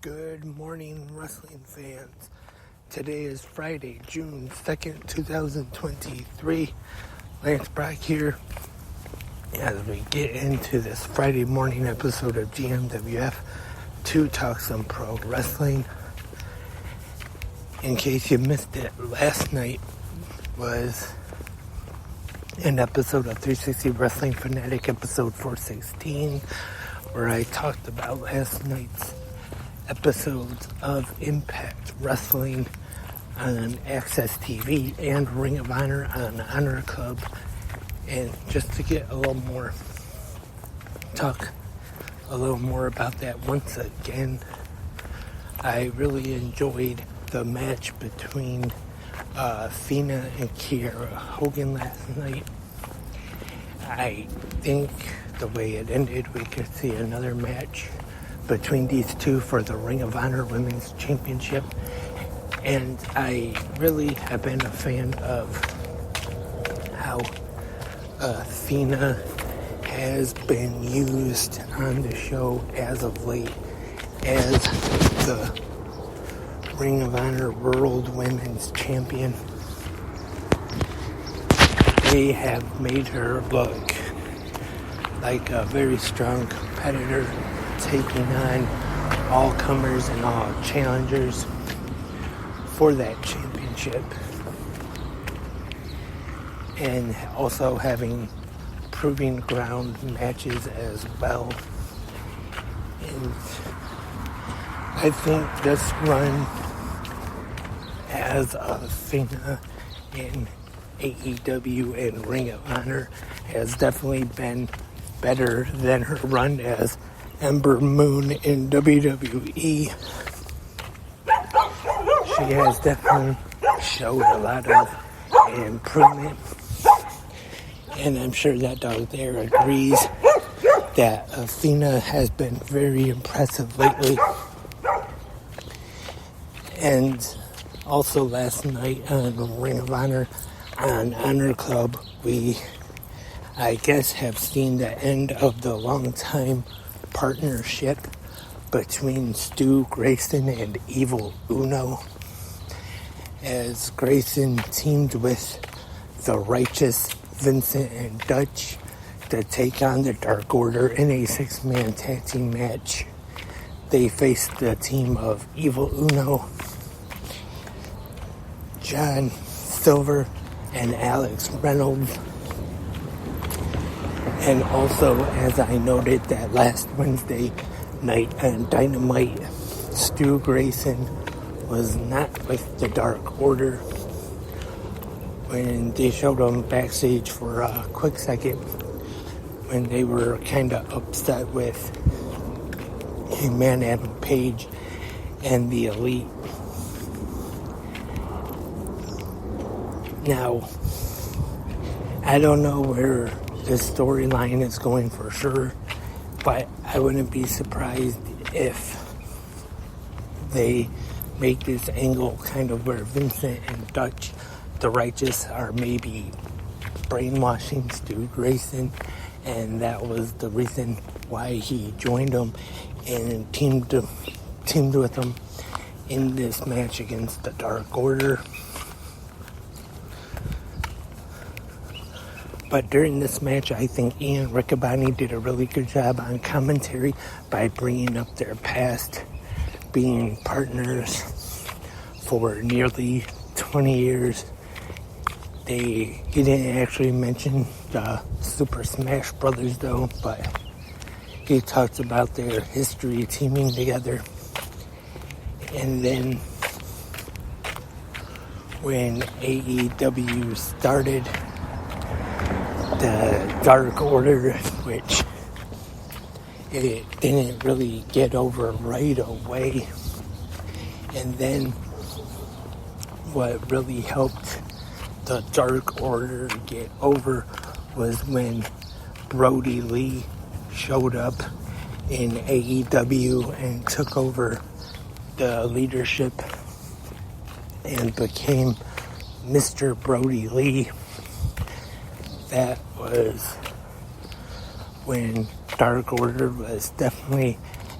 Good morning, wrestling fans. Today is Friday, June 2nd, 2023. Lance Brock here as we get into this Friday morning episode of GMWF to talk some pro wrestling. In case you missed it, last night was an episode of 360 Wrestling Fanatic, episode 416, where I talked about last night's episodes of Impact Wrestling on Access TV and Ring of Honor on Honor Club. And just to get talk a little more about that once again, I really enjoyed the match between Athena and Kiera Hogan last night. I think the way it ended, we could see another match between these two for the Ring of Honor Women's Championship. And I really have been a fan of how Athena has been used on the show as of late as the Ring of Honor World Women's Champion. They have made her look like a very strong competitor, taking on all comers and all challengers for that championship, and also having proving ground matches as well. And I think this run as Athena in AEW and Ring of Honor has definitely been better than her run as Ember Moon in WWE. She has definitely showed a lot of improvement, and I'm sure that dog there agrees that Athena has been very impressive lately. And also last night on Ring of Honor on Honor Club, we, I guess, have seen the end of the long-time partnership between Stu Grayson and Evil Uno, as Grayson teamed with the Righteous Vincent and Dutch to take on the Dark Order in a 6-man tag team match. They faced the team of Evil Uno, John Silver, and Alex Reynolds. And also, as I noted that last Wednesday night on Dynamite, Stu Grayson was not with the Dark Order when they showed him backstage for a quick second, when they were kind of upset with Hangman Adam Page and the Elite. Now, I don't know where this storyline is going for sure, but I wouldn't be surprised if they make this angle kind of where Vincent and Dutch, the Righteous, are maybe brainwashing Stu Grayson, and that was the reason why he joined them and teamed with them in this match against the Dark Order. But during this match, I think Ian Riccaboni did a really good job on commentary by bringing up their past, being partners for nearly 20 years. He didn't actually mention the Super Smash Brothers though, but he talked about their history teaming together. And then when AEW started, the Dark Order, which it didn't really get over right away. And then what really helped the Dark Order get over was when Brody Lee showed up in AEW and took over the leadership and became Mr. Brody Lee. That was when Dark Order was definitely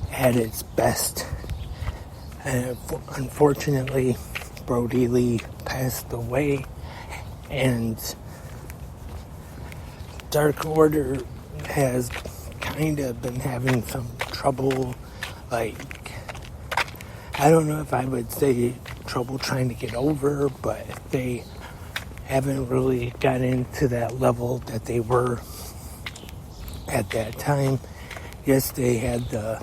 at its best. And unfortunately, Brody Lee passed away, and Dark Order has kind of been having some trouble, like, I don't know if I would say trouble trying to get over, but they haven't really gotten to that level that they were at that time. Yes, they had the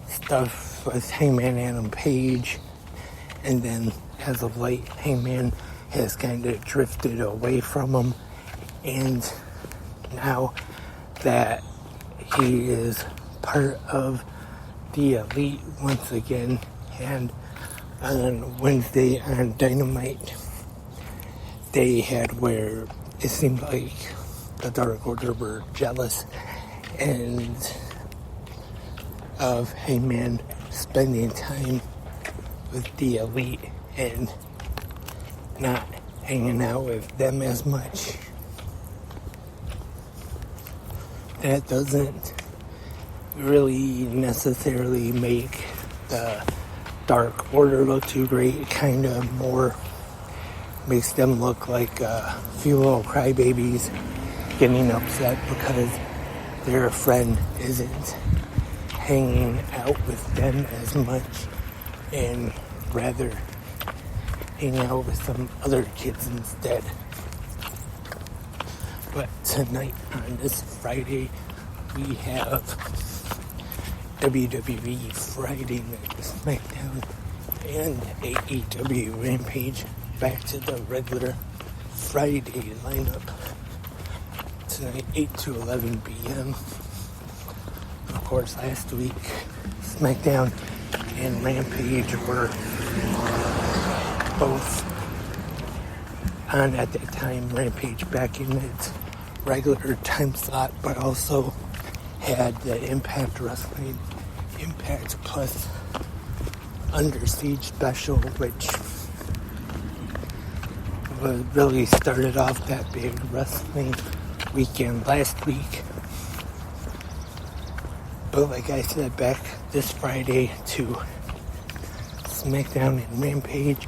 stuff with Hangman Adam Page, and then as of late, Hangman has kind of drifted away from them, and now that he is part of the Elite once again, and on Wednesday on Dynamite, they had where it seemed like the Dark Order were jealous and of Hangman spending time with the Elite and not hanging out with them as much. That doesn't really necessarily make the Dark Order look too great. It kind of more makes them look like a few little crybabies getting upset because their friend isn't hanging out with them as much and rather hang out with some other kids instead. But tonight, on this Friday, we have WWE Friday Night SmackDown and AEW Rampage back to the regular Friday lineup. Tonight, 8 to 11 p.m. Of course, last week, SmackDown and Rampage were both on at that time. Rampage back in its regular time slot, but also had the Impact Wrestling Impact Plus Under Siege special, which was really started off that big wrestling weekend last week. But like I said, back this Friday to SmackDown and Rampage.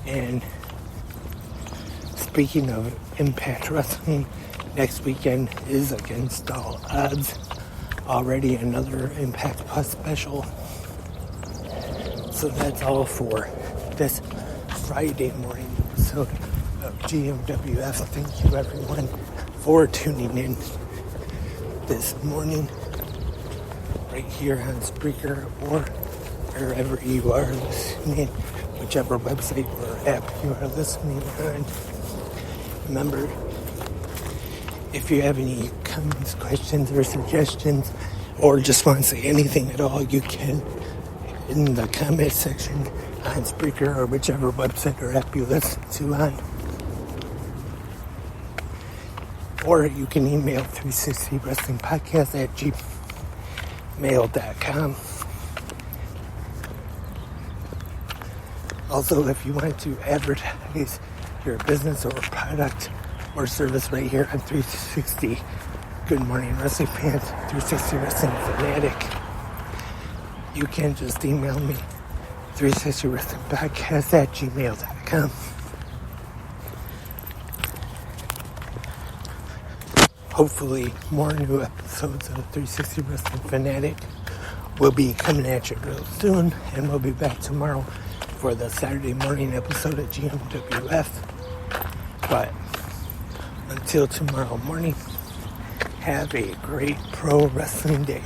And speaking of Impact Wrestling, next weekend is Against All Odds. Already another Impact Plus special. So that's all for this Friday morning episode of GMWF. Thank you everyone for tuning in this morning right here on Spreaker or wherever you are listening, whichever website or app you are listening on. Remember, if you have any comments, questions, or suggestions, or just want to say anything at all, you can in the comment section on Spreaker or whichever website or app you listen to on. Or you can email 360wrestlingpodcast at gmail.com. Also, if you want to advertise your business or product or service right here on 360 Good Morning Wrestling Fans, 360 Wrestling Fanatic, you can just email me 360wrestlingpodcast at gmail.com. Hopefully more new episodes of 360 Wrestling Fanatic will be coming at you real soon, and we'll be back tomorrow for the Saturday morning episode of GMWF. But until tomorrow morning, have a great pro wrestling day.